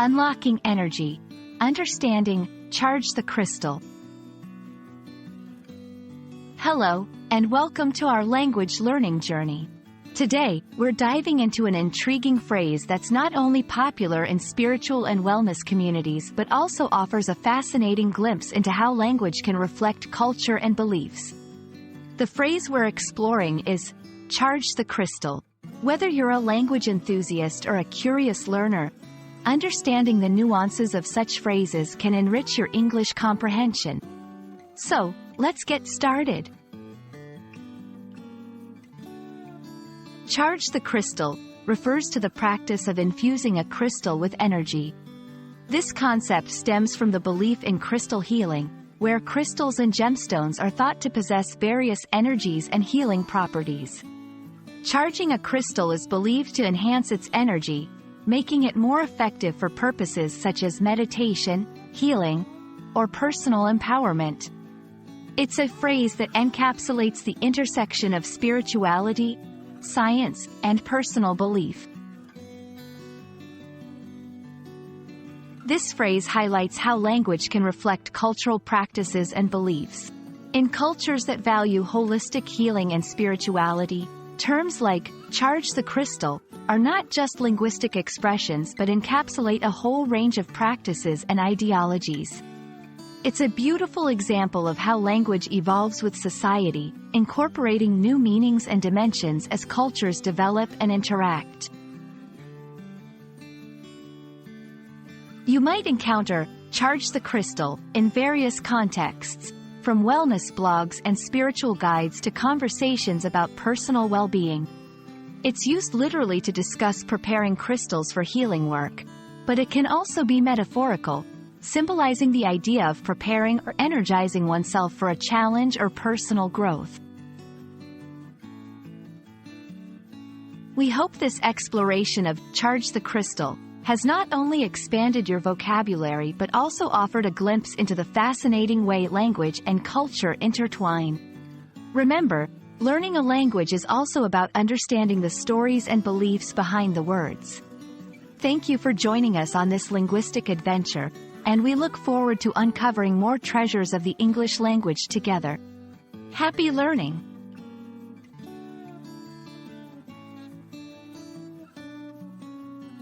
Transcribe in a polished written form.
Unlocking energy. Understanding, charge the crystal. Hello, and welcome to our language learning journey. Today, we're diving into an intriguing phrase that's not only popular in spiritual and wellness communities but also offers a fascinating glimpse into how language can reflect culture and beliefs. The phrase we're exploring is, charge the crystal. Whether you're a language enthusiast or a curious learner, understanding the nuances of such phrases can enrich your English comprehension. So, let's get started. Charge the crystal refers to the practice of infusing a crystal with energy. This concept stems from the belief in crystal healing, where crystals and gemstones are thought to possess various energies and healing properties. Charging a crystal is believed to enhance its energy, making it more effective for purposes such as meditation, healing, or personal empowerment. It's a phrase that encapsulates the intersection of spirituality, science, and personal belief. This phrase highlights how language can reflect cultural practices and beliefs. In cultures that value holistic healing and spirituality, terms like charge the crystal are not just linguistic expressions but encapsulate a whole range of practices and ideologies. It's a beautiful example of how language evolves with society, incorporating new meanings and dimensions as cultures develop and interact. You might encounter charge the crystal in various contexts, from wellness blogs and spiritual guides to conversations about personal well-being. It's used literally to discuss preparing crystals for healing work, but it can also be metaphorical, symbolizing the idea of preparing or energizing oneself for a challenge or personal growth. We hope this exploration of charge the crystal has not only expanded your vocabulary but also offered a glimpse into the fascinating way language and culture intertwine. Remember, learning a language is also about understanding the stories and beliefs behind the words. Thank you for joining us on this linguistic adventure, and we look forward to uncovering more treasures of the English language together. Happy learning!